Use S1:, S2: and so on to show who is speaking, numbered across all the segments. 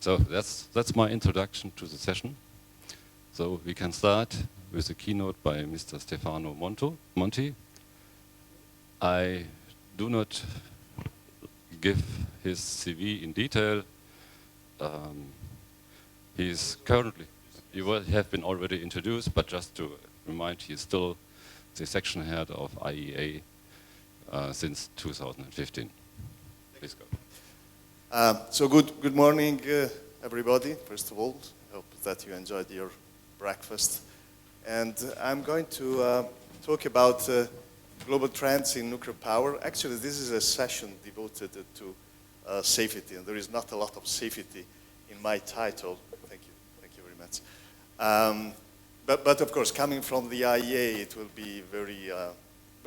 S1: So that's my introduction to the session. So we can start with a keynote by Mr. Stefano Monti. I do not give his CV in detail. He's currently, you have been already introduced, but just to remind, he's still the section head of IEA since 2015. Please go.
S2: So good morning, everybody. First of all, I hope that you enjoyed your breakfast. And I'm going to talk about global trends in nuclear power. Actually, this is a session devoted to safety, and there is not a lot of safety in my title. Thank you very much. But of course, coming from the IEA, it will be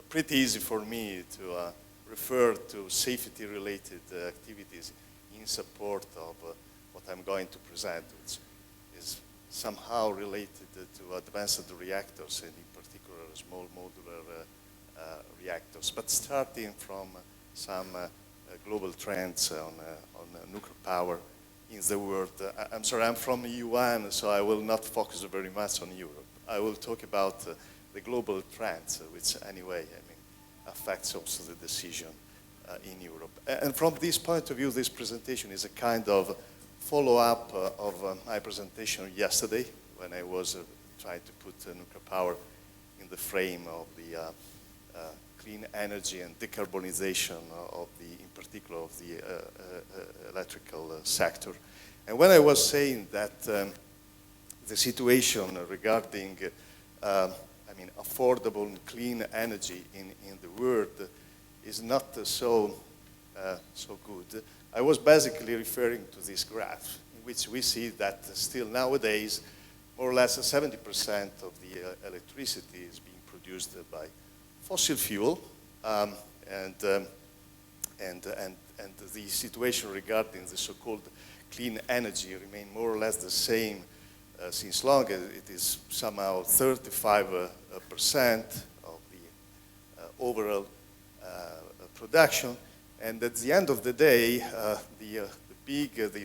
S2: pretty easy for me to refer to safety-related activities in support of what I'm going to present, which is somehow related to advanced reactors, and in particular small modular reactors. But starting from some global trends on nuclear power in the world. I'm sorry, I'm from UN, so I will not focus very much on Europe. I will talk about the global trends, which anyway, affects also the decision in Europe. And from this point of view, this presentation is a kind of follow-up of my presentation yesterday, when I was trying to put nuclear power in the frame of the clean energy and decarbonization of in particular of the electrical sector. And when I was saying that the situation regarding affordable and clean energy in the world is not so good, I was basically referring to this graph, in which we see that still nowadays, more or less 70% of the electricity is being produced by fossil fuel, and the situation regarding the so-called clean energy remain more or less the same since long. It is somehow 35% of the overall production, and at the end of the day, the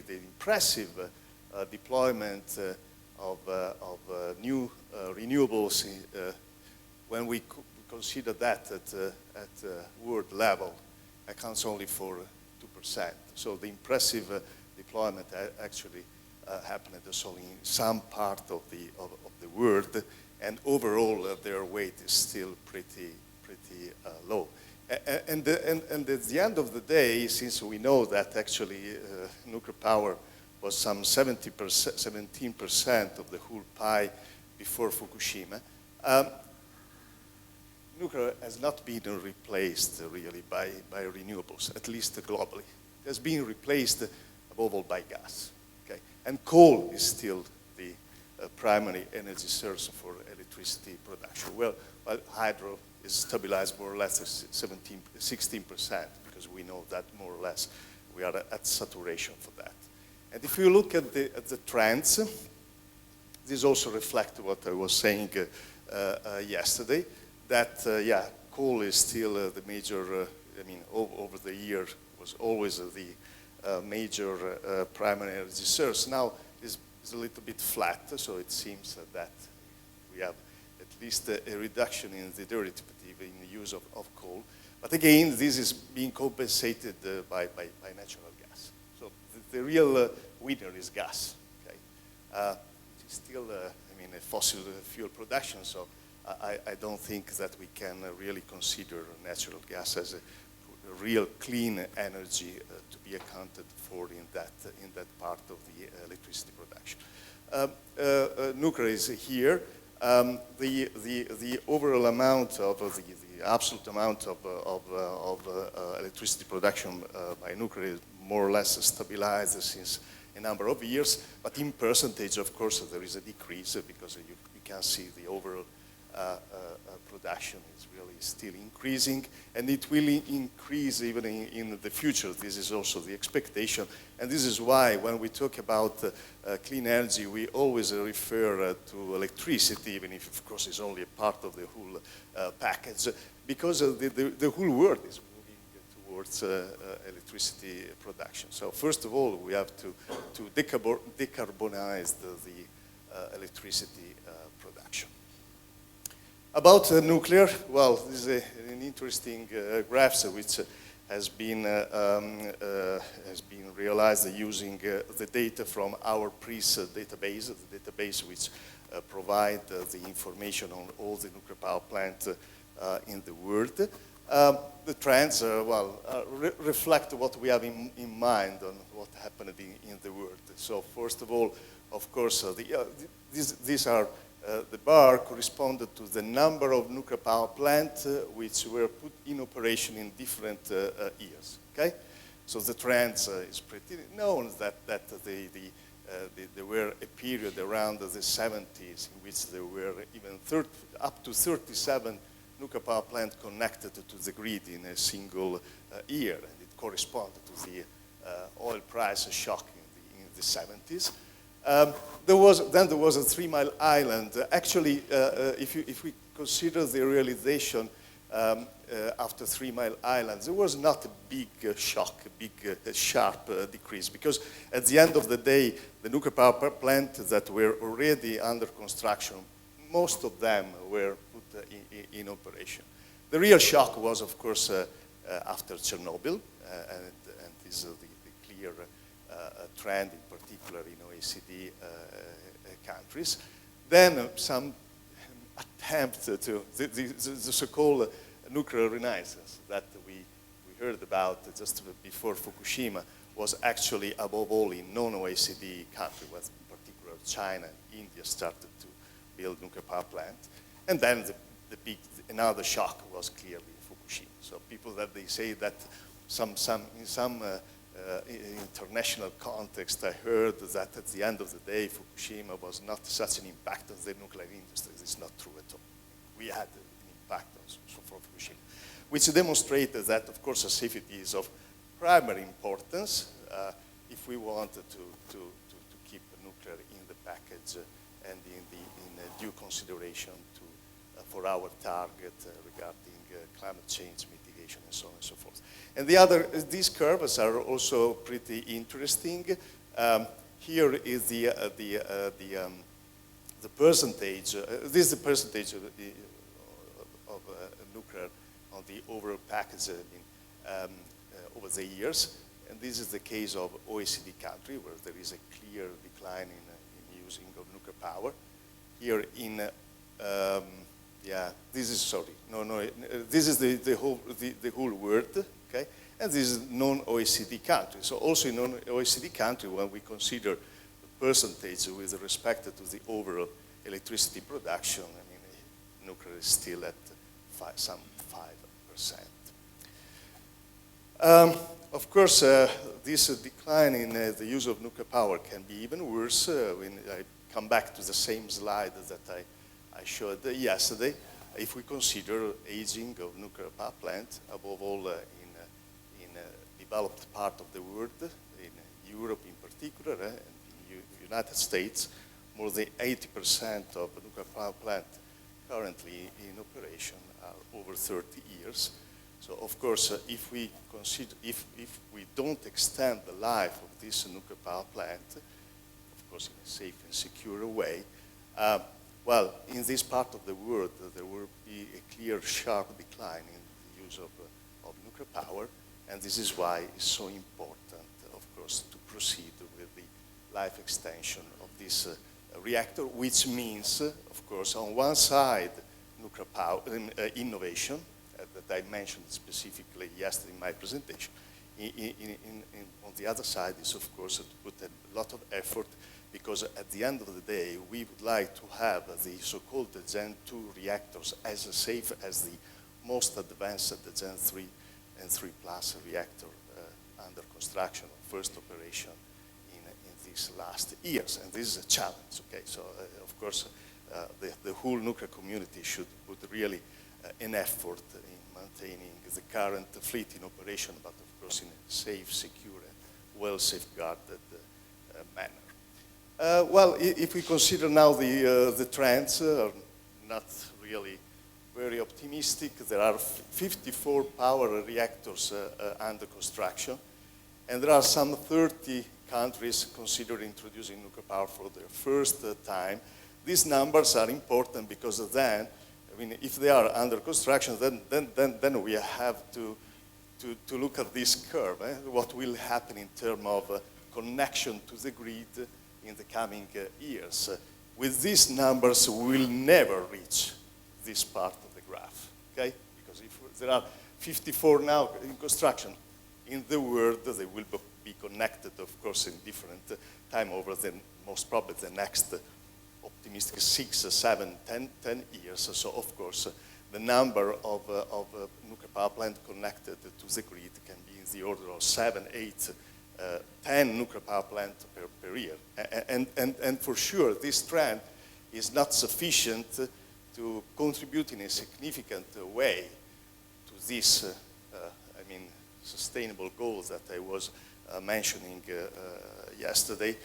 S2: impressive deployment of new renewables, when we consider that at world level, accounts only for 2%. So the impressive deployment actually happened only in some part of the world, and overall their weight is still pretty low. And at the end of the day, since we know that actually nuclear power was some 17% of the whole pie before Fukushima, nuclear has not been replaced really by renewables, at least globally. It has been replaced above all by gas. Okay? And coal is still the primary energy source for electricity production. Well, hydro is stabilized more or less at 16%, because we know that more or less we are at saturation for that. And if you look at the trends, this also reflects what I was saying yesterday, that coal is still the major, over the year was always the major primary energy source. Now it's a little bit flat, so it seems that we have at least a reduction in the derivative in the use of coal. But again, this is being compensated by natural gas. So the real winner is gas. Okay? It's still, a fossil fuel production, so I don't think that we can really consider natural gas as a real clean energy to be accounted for in that part of the electricity production. Nuclear is here. The overall amount of the absolute amount of electricity production by nuclear is more or less stabilized since a number of years, but in percentage, of course, there is a decrease, because you can see the overall production is really still increasing, and it will increase even in the future. This is also the expectation, and this is why when we talk about clean energy, we always refer to electricity, even if, of course, it's only a part of the whole package, because the whole world is moving towards electricity production. So first of all, we have to decarbonize the electricity production. About nuclear, well, this is an interesting graph which has been realized using the data from our PRIS database, the database which provide the information on all the nuclear power plants in the world. The trends, reflect what we have in mind on what happened in the world. So first of all, of course, these are the bar corresponded to the number of nuclear power plants which were put in operation in different years. Okay, so the trends is pretty known that there were a period around the 70s in which there were even up to 37 nuclear power plants connected to the grid in a single year, and it corresponded to the oil price shock in the 70s. There was a 3 Mile Island. Actually, if we consider the realization after 3 Mile Island, there was not a big shock, a big sharp decrease, because at the end of the day, the nuclear power plants that were already under construction, most of them were put in operation. The real shock was, of course, after Chernobyl, and this is the clear trend, in particular in OECD countries. Then some attempt to, the so-called nuclear renaissance that we heard about just before Fukushima was actually above all in non-OECD countries, in particular China and India started to build nuclear power plants. And then another shock was clearly Fukushima. So people that they say that in some international context, I heard that at the end of the day, Fukushima was not such an impact on the nuclear industry. It's not true at all. We had an impact from Fukushima, which demonstrated that, of course, safety is of primary importance if we wanted to keep nuclear in the package and in due consideration for our target regarding climate change mitigation and so on and so forth. And these curves are also pretty interesting. Here is the percentage. This is the percentage of nuclear on the overall package over the years. And this is the case of OECD country, where there is a clear decline in using of nuclear power. Here in this is the whole world, okay? And this is non-OECD countries. So also in non-OECD country, when we consider the percentage with respect to the overall electricity production, I mean, nuclear is still at some 5%. Of course, this decline in the use of nuclear power can be even worse. When I come back to the same slide that I showed yesterday, if we consider aging of nuclear power plants, above all in developed part of the world, in Europe in particular, and in the United States, more than 80% of nuclear power plants currently in operation are over 30 years. So of course, if we don't extend the life of this nuclear power plant, of course in a safe and secure way, well, in this part of the world, there will be a clear, sharp decline in the use of nuclear power, and this is why it's so important, of course, to proceed with the life extension of this reactor, which means, of course, on one side, nuclear power innovation, that I mentioned specifically yesterday in my presentation. On the other side is, of course, to put a lot of effort, because at the end of the day, we would like to have the so-called Gen 2 reactors as safe as the most advanced Gen 3 and 3 plus reactor under construction or first operation in these last years. And this is a challenge, okay? So, of course, the whole nuclear community should put really an effort in maintaining the current fleet in operation, but of course in a safe, secure, and well safeguarded manner. Well, if we consider now the trends are not really very optimistic. There are 54 power reactors under construction, and there are some 30 countries considering introducing nuclear power for the first time. These numbers are important because then, I mean, if they are under construction, then we have to look at this curve, what will happen in terms of connection to the grid in the coming years. With these numbers, we will never reach this part of the graph, okay? Because if there are 54 now in construction in the world, they will be connected, of course, in different time over the most probably the next optimistic 6, 7, 10 years. So, of course, the number of nuclear power plants connected to the grid can be in the order of 7, 8, 10 nuclear power plants per year. And for sure, this trend is not sufficient to contribute in a significant way to this, sustainable goals that I was mentioning yesterday.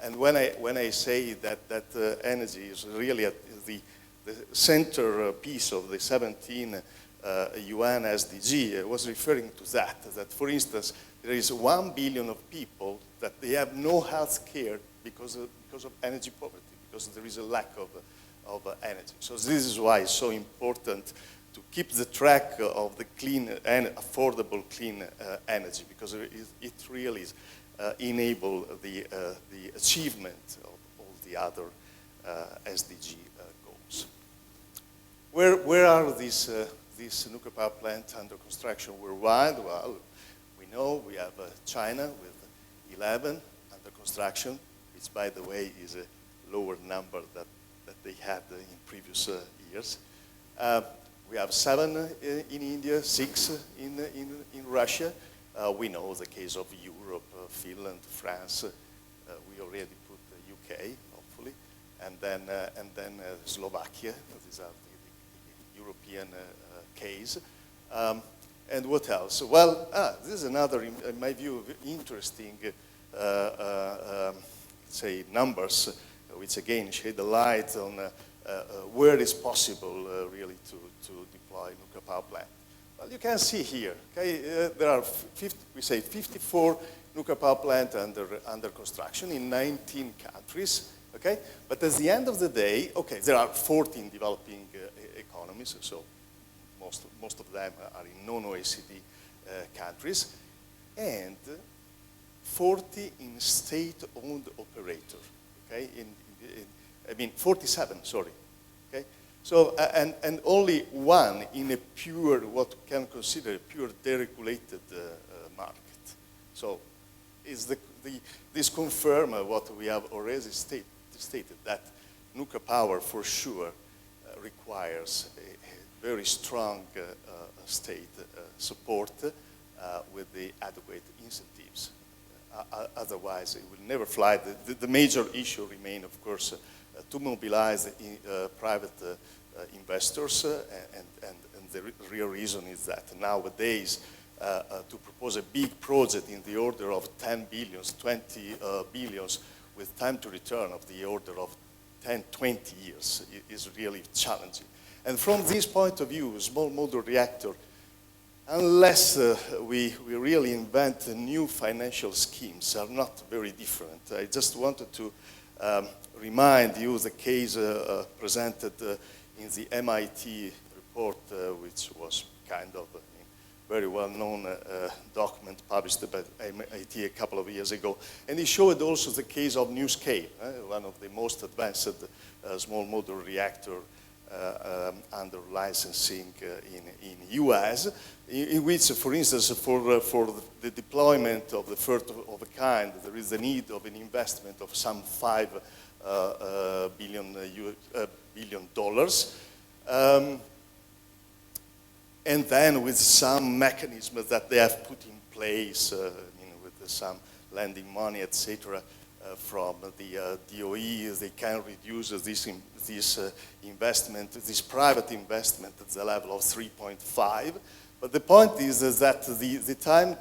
S2: And when I say that energy is really at the centerpiece of the 17 UN SDG, I was referring to that for instance, there is 1 billion of people that they have no health care because of energy poverty, because there is a lack of energy. So this is why it's so important to keep the track of the clean and affordable clean energy, because it really is enable the achievement of all the other SDG goals. Where are these nuclear power plants under construction worldwide? Well, we know we have China with 11 under construction, which, by the way, is a lower number that they had in previous years. We have 7 in India, 6 in Russia. We know the case of Europe, Finland, France. We already put the UK, hopefully, and then Slovakia. These are the European case. And what else? Well, this is another, in my view, interesting, say, numbers, which again shed the light on where it's possible really to deploy nuclear power plant. Well, you can see here, okay, there are 54 nuclear power plants under construction in 19 countries, okay? But at the end of the day, okay, there are 14 developing economies, so most of them are in non-OECD countries, and 40 in state-owned operator, okay? 47, sorry, okay? So, and only 1 in a pure, what we can consider a pure deregulated market. So, this confirms what we have already stated, that nuclear power for sure requires a very strong state support with the adequate incentives. Otherwise, it will never fly. The major issue remains, of course, to mobilize private investors, and the real reason is that nowadays to propose a big project in the order of 10 billions, 20 billions with time to return of the order of 10, 20 years is really challenging. And from this point of view, small modular reactor, unless we really invent new financial schemes, are not very different. I just wanted to remind you the case presented in the MIT report, which was kind of a very well-known document published by MIT a couple of years ago. And it showed also the case of NuScale, one of the most advanced small modular reactor under licensing in US, in which, for instance, for the deployment of the first of a kind, there is the need of an investment of some $5 billion. And then with some mechanisms that they have put in place, with some lending money, etc., from the DOE, they can reduce this investment, this private investment at the level of 3.5. But the point is that the time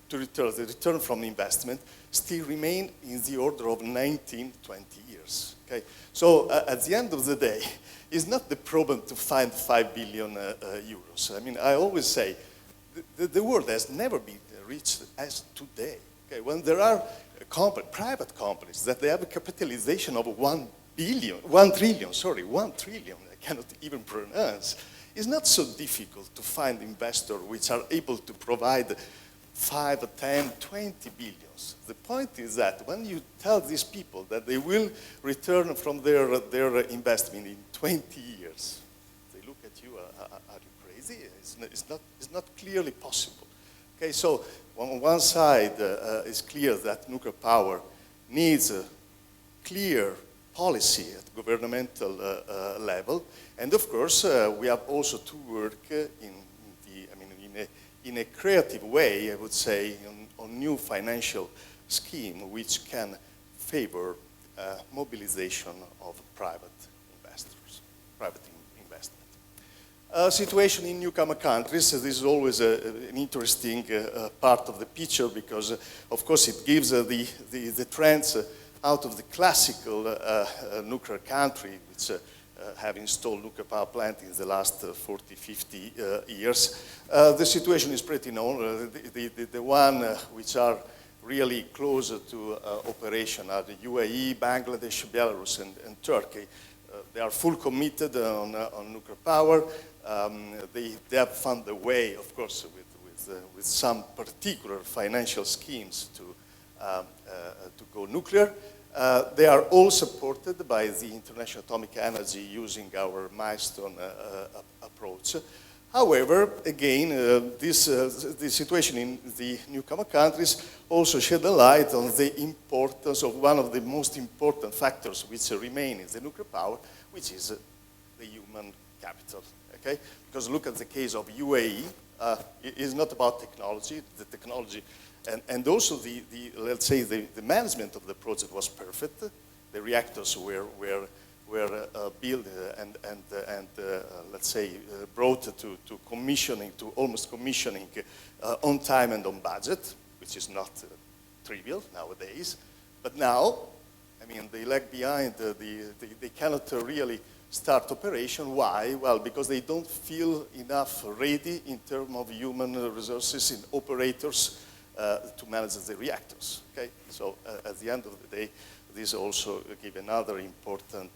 S2: the return from investment still remain in the order of 19, 20 years. Okay? So at the end of the day, it's not the problem to find 5 billion euros. I mean, I always say the world has never been reached as today. Okay? When there are private companies that they have a capitalization of 1 trillion, I cannot even pronounce. It's not so difficult to find investors which are able to provide 5, 10, 20 billions. The point is that when you tell these people that they will return from their investment in 20 years, they look at you, are you crazy? It's not clearly possible. Okay, so on one side, it's clear that nuclear power needs a clear policy at governmental level, and of course, we have also to work in a creative way, I would say, on new financial scheme which can favor mobilization of private investors, private investment. Situation in newcomer countries, this is always an interesting part of the picture because, of course, it gives the trends out of the classical nuclear country, which have installed nuclear power plant in the last 40, 50 years. The situation is pretty known. The one which are really closer to operation are the UAE, Bangladesh, Belarus, and Turkey. They are full committed on nuclear power. They have found a way, of course, with some particular financial schemes to go nuclear. They are all supported by the International Atomic Energy using our milestone approach. However, again, the situation in the newcomer countries also shed a light on the importance of one of the most important factors which remain in the nuclear power, which is the human capital. Okay? Because look at the case of UAE. It is not about technology. The technology and also let's say the management of the project was perfect. The reactors were built and let's say brought to commissioning, to almost commissioning on time and on budget, which is not trivial nowadays. But now, I mean, they lag behind. They cannot really start operation. Why? Well, because they don't feel enough ready in terms of human resources in operators to manage the reactors. Okay, so at the end of the day, this also gives another important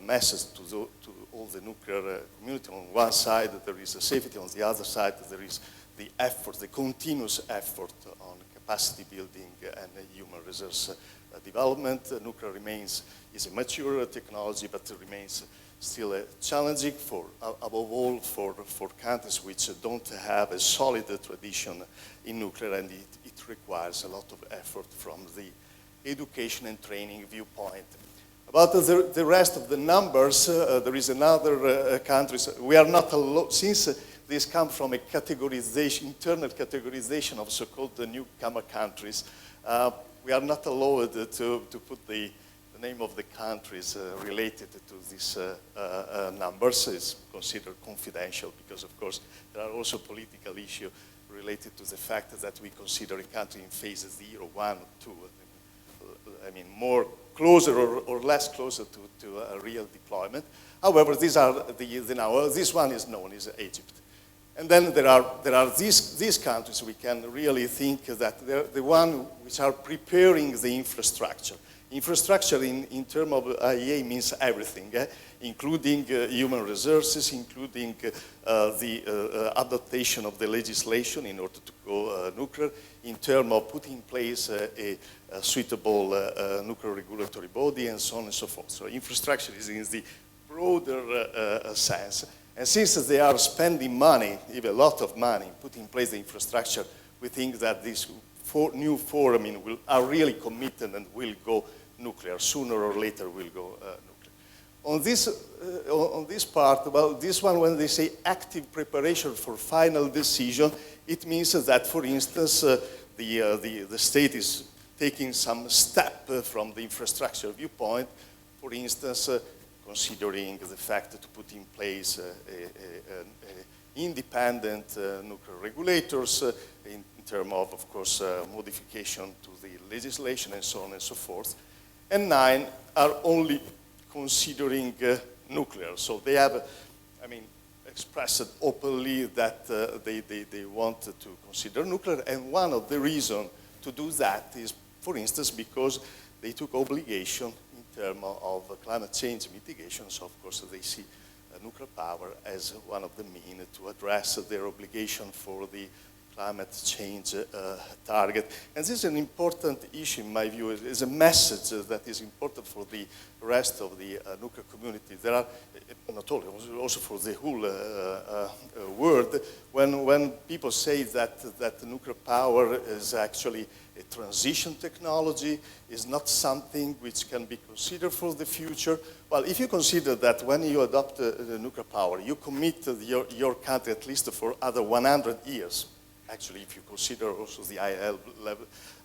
S2: message to all the nuclear community. On one side, there is a safety. On the other side, there is the effort, the continuous effort on capacity building and human resource development. Nuclear is a mature technology, but it remains still challenging above all for countries which don't have a solid tradition in nuclear, and it requires a lot of effort from the education and training viewpoint. About the rest of the numbers, there is another countries. We are not allowed, since these come from a categorization, internal categorization of so-called newcomer countries, we are not allowed to put the name of the countries related to these numbers. Is considered confidential because, of course, there are also political issues related to the fact that we consider a country in phase 0, 1, 2. I mean, more closer or less closer to a real deployment. However, these are this one is known as Egypt. And then there are these countries we can really think that they're the one which are preparing the infrastructure. Infrastructure in terms of IEA means everything, including human resources, including the adaptation of the legislation in order to go nuclear, in terms of putting in place a suitable nuclear regulatory body, and so on and so forth. So infrastructure is in the broader sense. And since they are spending money, even a lot of money, putting in place the infrastructure, we think that these new four are really committed and will go nuclear. Sooner or later will go nuclear. On this part, well, this one, when they say active preparation for final decision, it means that, for instance, the state is taking some step from the infrastructure viewpoint, for instance, considering the fact to put in place independent nuclear regulators in terms of course, modification to the legislation and so on and so forth. And 9 are only considering nuclear. So they have, I mean, expressed openly that they want to consider nuclear. And one of the reasons to do that is, for instance, because they took obligation in terms of climate change mitigation. So of course they see nuclear power as one of the means to address their obligation for the climate change target. And this is an important issue in my view. It's a message that is important for the rest of the nuclear community. There are, not only, also for the whole world, when people say that nuclear power is actually a transition technology, is not something which can be considered for the future. Well, if you consider that when you adopt nuclear power, you commit your country at least for other 100 years, actually, if you consider also the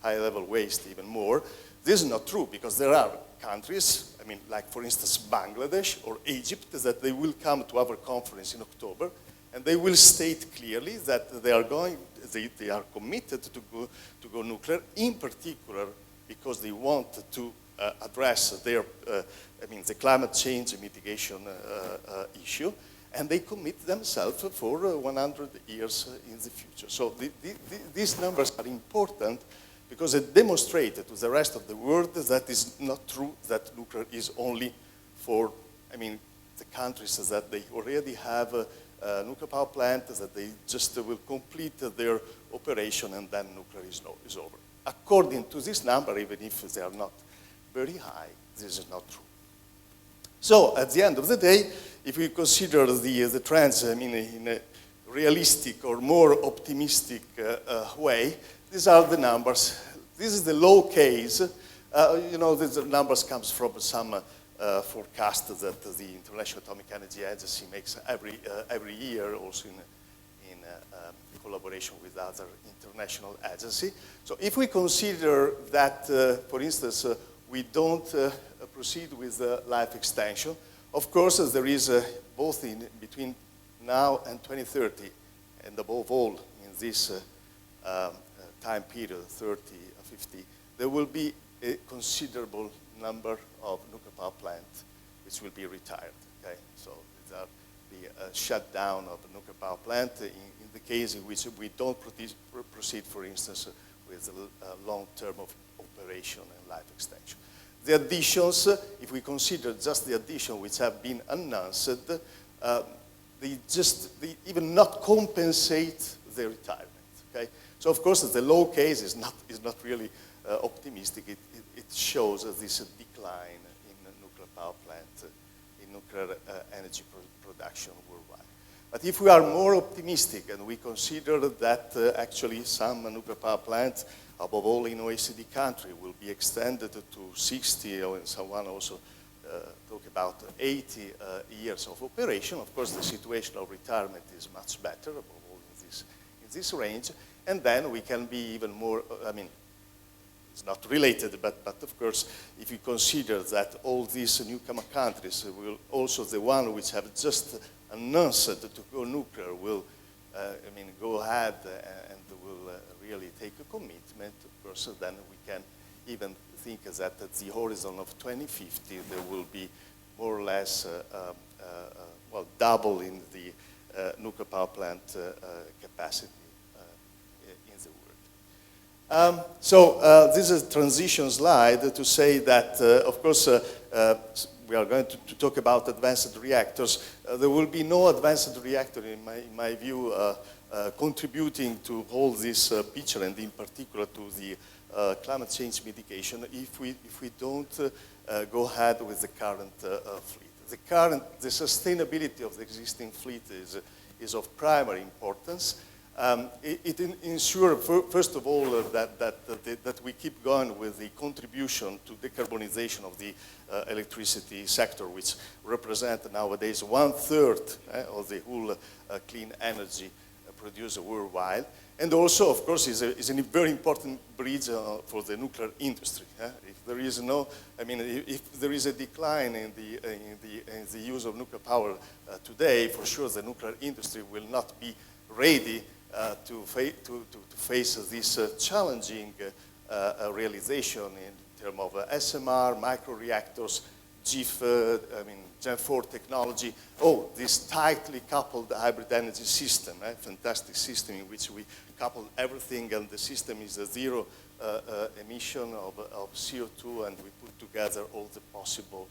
S2: high-level waste even more, this is not true, because there are countries, I mean, like for instance Bangladesh or Egypt, that they will come to our conference in October, and they will state clearly that they are committed to go nuclear, in particular because they want to address their, the climate change mitigation issue. And they commit themselves for 100 years in the future. So these numbers are important because it demonstrates to the rest of the world that it's not true that nuclear is only for, the countries that they already have a nuclear power plant, that they just will complete their operation and then nuclear is over. According to this number, even if they are not very high, this is not true. So at the end of the day, if we consider the trends in a realistic or more optimistic way, these are the numbers. This is the low case. The numbers comes from some forecast that the International Atomic Energy Agency makes every year, also in collaboration with other international agencies. So if we consider that, for instance, we don't proceed with life extension, of course, there is both in between now and 2030, and above all in this time period, 30, 50, there will be a considerable number of nuclear power plants which will be retired. Okay, so there will be a shutdown of a nuclear power plant in the case in which we don't proceed, for instance, with a long term of operation and life extension. The additions, if we consider just the addition which have been announced, they even not compensate the retirement. Okay, so of course the low case is not really optimistic. It shows this decline in nuclear power plant, in nuclear energy production worldwide. But if we are more optimistic and we consider that actually some nuclear power plants, above all in OECD country, will be extended to 60, or someone also talk about 80 years of operation. Of course, the situation of retirement is much better, above all in this range. And then we can be even more, it's not related, but of course, if you consider that all these newcomer countries will also, the one which have just announced to go nuclear will, go ahead and will really take a commitment, of course, then we can even think that at the horizon of 2050, there will be more or less, double in the nuclear power plant capacity in the world. This is a transition slide to say that, of course, we are going to talk about advanced reactors. There will be no advanced reactor, in my view, contributing to all this picture, and in particular to the climate change mitigation, if we don't go ahead with the current fleet. The sustainability of the existing fleet is of primary importance. It ensures, first of all, that we keep going with the contribution to decarbonization of the electricity sector, which represents nowadays 1/3 of the whole clean energy produced worldwide. And also, of course, is a very important bridge for the nuclear industry. If there is no, I mean, if there is a decline in the use of nuclear power today, for sure the nuclear industry will not be ready to face this challenging realization in terms of SMR, microreactors, Gen 4 technology. Oh, this tightly coupled hybrid energy system, fantastic system in which we couple everything, and the system is a zero emission of CO2, and we put together all the possible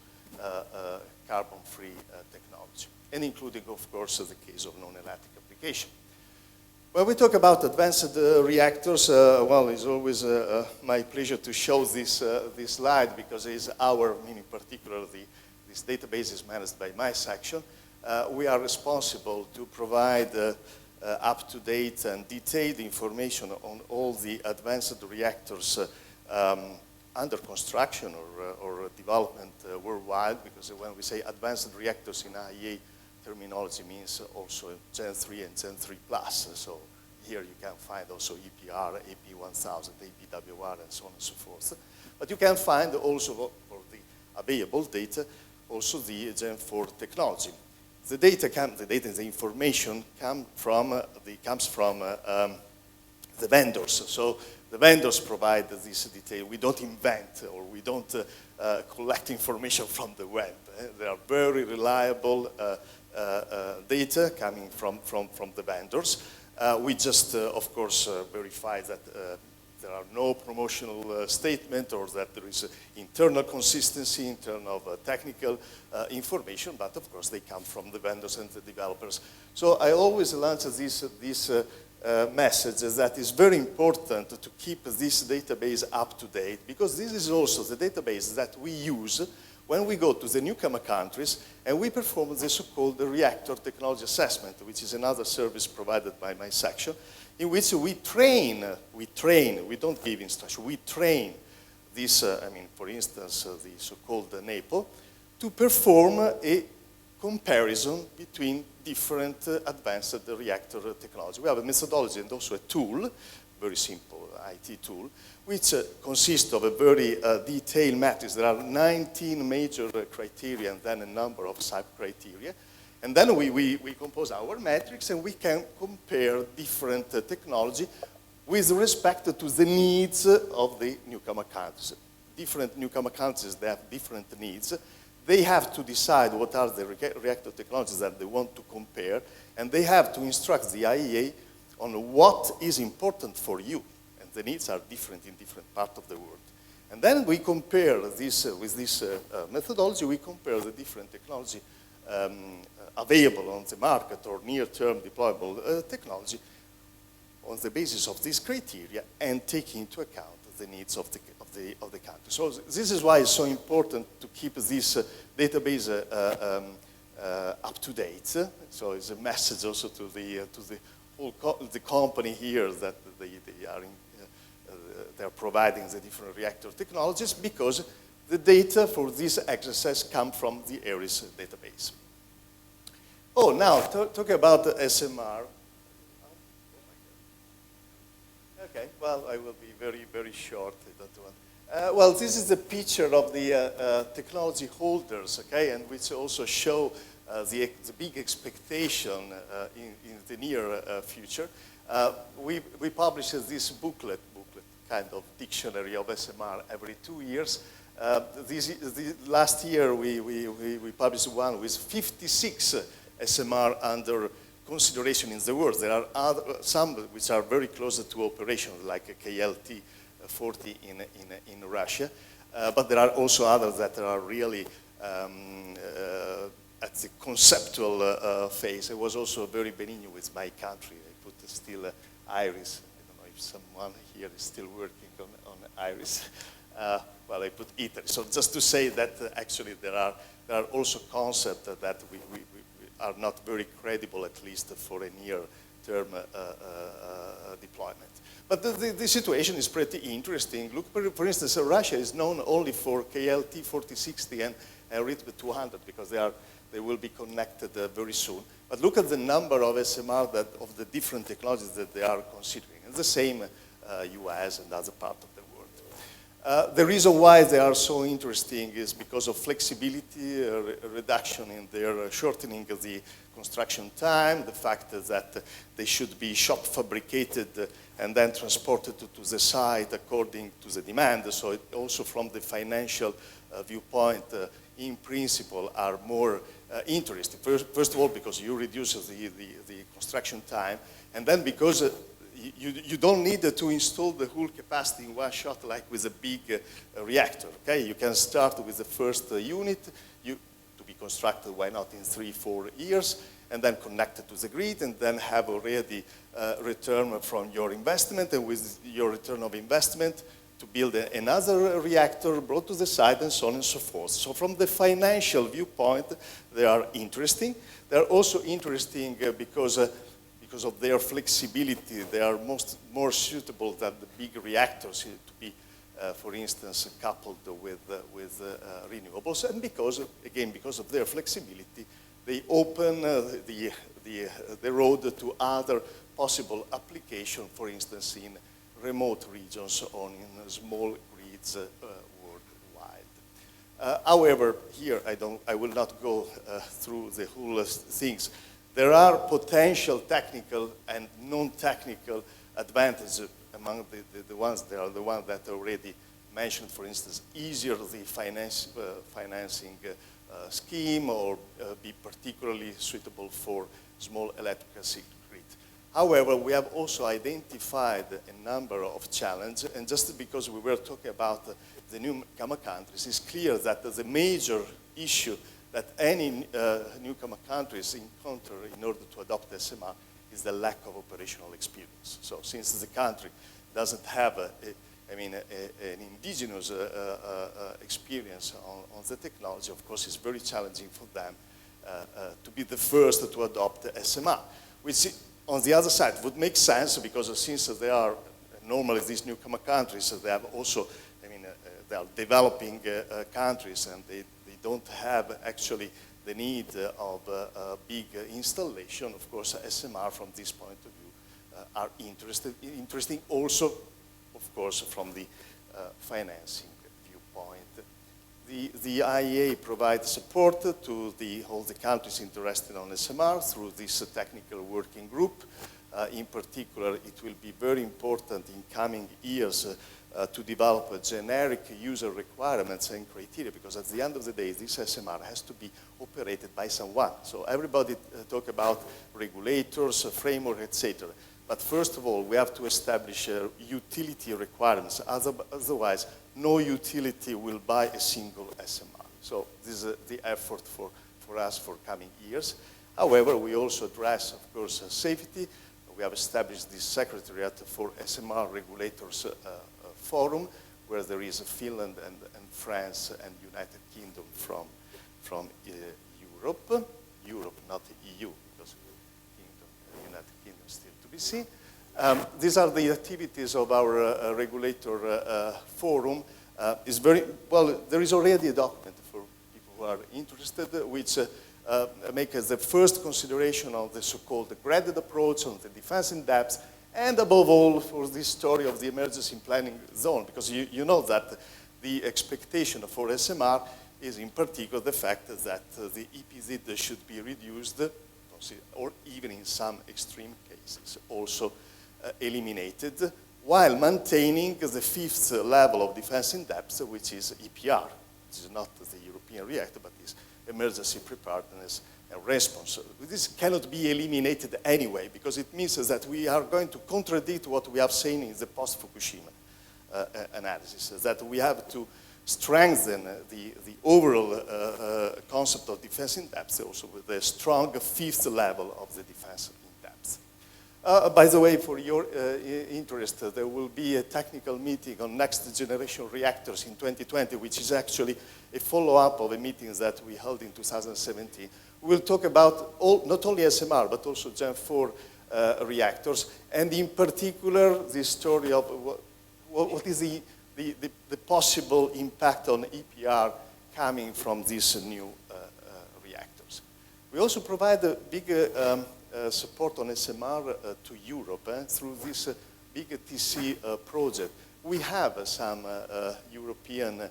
S2: carbon-free technology, and including, of course, the case of non-electric application. When we talk about advanced reactors, well, it's always my pleasure to show this slide, because it is our, meaning particularly, this database is managed by my section. We are responsible to provide up-to-date and detailed information on all the advanced reactors under construction or development worldwide, because when we say advanced reactors in IEA terminology means also Gen 3 and Gen 3 plus. So here you can find also EPR, AP1000, APWR, and so on and so forth. But you can find also, for the available data, also the Gen 4 technology. The data, the information comes from the vendors. So the vendors provide this detail. We don't invent, or we don't collect information from the web. They are very reliable data coming from the vendors. We just, of course, verify that there are no promotional statement, or that there is internal consistency in terms of technical information, but of course they come from the vendors and the developers. So I always launch this message that is very important to keep this database up to date, because this is also the database that we use when we go to the newcomer countries and we perform the so-called reactor technology assessment, which is another service provided by my section, in which we train, we don't give instruction, we train this, for instance, the so-called NAPO, to perform a comparison between different advanced reactor technology. We have a methodology and also a tool, very simple IT tool, which consists of a very detailed matrix. There are 19 major criteria and then a number of sub-criteria. And then we compose our matrix, and we can compare different technology with respect to the needs of the newcomer countries. Different newcomer countries, they have different needs. They have to decide what are the reactor technologies that they want to compare, and they have to instruct the IEA on what is important for you. And the needs are different in different parts of the world. And then we compare this with this methodology, we compare the different technology available on the market or near-term deployable technology on the basis of these criteria, and taking into account the needs of the country. So this is why it's so important to keep this database up to date. So it's a message also to the the company here that they are providing the different reactor technologies, because the data for this exercise come from the ARIS database. Oh, now talk about the SMR. Okay, well, I will be very, very short. I don't want. Well, this is the picture of the technology holders, okay, and which also show the big expectation in the near future. We publish this booklet, kind of dictionary of SMR every 2 years. Last year we published one with 56 SMR under consideration in the world. There are some which are very close to operation, like KLT 40 in Russia, but there are also others that are really at the conceptual phase. It was also very benign with my country. I put still IRIS. I don't know if someone here is still working on IRIS. Well, I put Italy. So just to say that actually there are also concepts that we are not very credible, at least for a near-term deployment. But the situation is pretty interesting. Look, for instance, Russia is known only for KLT 4060 and RITB 200, because they will be connected very soon. But look at the number of SMR of the different technologies that they are considering. The same US and other parts of the world. The reason why they are so interesting is because of flexibility, reduction in their shortening of the construction time, the fact that they should be shop fabricated and then transported to the site according to the demand. So it also from the financial viewpoint, in principle, are more interesting. First of all, because you reduce the construction time, and then because you don't need to install the whole capacity in one shot like with a big reactor. Okay, you can start with the first unit to be constructed, why not in 3-4 years, and then connect it to the grid, and then have already return from your investment, and with your return of investment to build another reactor, brought to the site, and so on and so forth. So from the financial viewpoint, they are interesting. They are also interesting because of their flexibility. They are more suitable than the big reactors to be, for instance, coupled with renewables. And because of their flexibility, they open the road to other possible application, for instance, in remote regions or in small grids worldwide. However, here I will not go through the whole things. There are potential technical and non-technical advantages among the ones that are the ones that are already mentioned. For instance, easier the financing scheme, or be particularly suitable for small electrical grid. However, we have also identified a number of challenges, and just because we were talking about the newcomer countries, it's clear that the major issue that any newcomer countries encounter in order to adopt SMR is the lack of operational experience. So since the country doesn't have an indigenous experience on the technology, of course it's very challenging for them to be the first to adopt SMR, which on the other side would make sense, because since they are normally these newcomer countries, they have also, they are developing countries, and they don't have actually the need of a big installation. Of course, SMR from this point of view are interesting also, of course, from the financing viewpoint. The IEA provides support to all the countries interested on SMR through this technical working group. In particular, it will be very important in coming years to develop generic user requirements and criteria, because at the end of the day, this SMR has to be operated by someone. So everybody talk about regulators, framework, etc. But first of all, we have to establish utility requirements. Otherwise, no utility will buy a single SMR. So this is the effort for us for coming years. However, we also address, of course, safety. We have established this Secretariat for SMR Regulators Forum, where there is Finland and France and United Kingdom from Europe. Europe, not the EU, because United Kingdom is still to be seen. These are the activities of our regulator forum. It's very, well, there is already a document for people who are interested, which makes the first consideration of the so-called graded approach on the defense in depth, and above all for this story of the emergency planning zone, because you know that the expectation for SMR is in particular the fact that the EPZ should be reduced, or even in some extreme cases also eliminated, while maintaining the fifth level of defense in depth, which is EPR, which is not the European reactor, but is emergency preparedness and response. This cannot be eliminated anyway, because it means that we are going to contradict what we have seen in the post-Fukushima analysis, that we have to strengthen the overall concept of defense in depth, also with a strong fifth level of the defense in depth. By the way, for your interest, there will be a technical meeting on next generation reactors in 2020, which is actually a follow-up of a meeting that we held in 2017. We'll talk about not only SMR, but also Gen 4 reactors, and in particular, the story of what is the possible impact on EPR coming from these new reactors. We also provide a big support on SMR to Europe through this big TC project. We have some European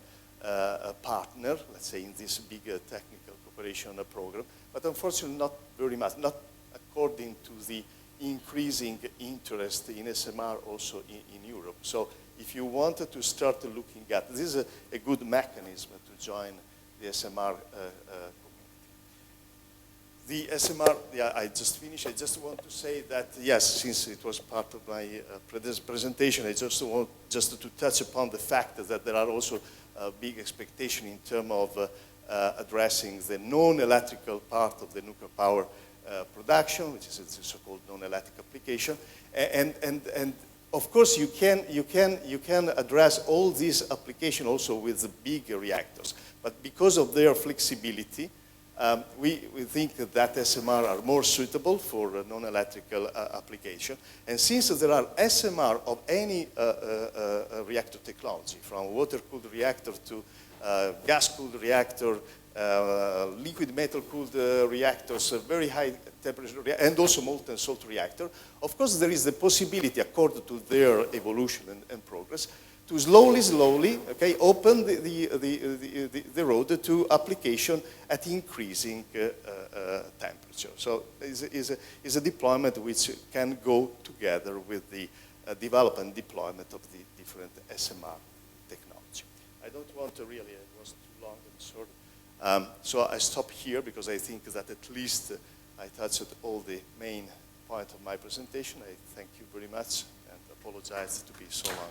S2: partner, let's say, in this big technical cooperation program, but unfortunately not very much, not according to the increasing interest in SMR also in Europe. So if you wanted to start looking at, this is a good mechanism to join the SMR community. The SMR, yeah, I just finished. I just want to say that, yes, since it was part of my presentation, I just want to touch upon the fact that there are also big expectations in terms of addressing the non-electrical part of the nuclear power production, which is the so-called non-electric application, and of course you can address all these applications also with the big reactors, but because of their flexibility, we think that SMR are more suitable for non-electrical application, and since there are SMR of any reactor technology, from water-cooled reactor to gas-cooled reactor, liquid metal-cooled reactors, very high temperature, and also molten salt reactor. Of course, there is the possibility, according to their evolution and progress, to slowly, okay, open the road to application at increasing temperature. So is a deployment which can go together with the development and deployment of the different SMR technology. I don't want to really, it was too long and short. So I stop here because I think that at least I touched all the main points of my presentation. I thank you very much and apologize to be so long.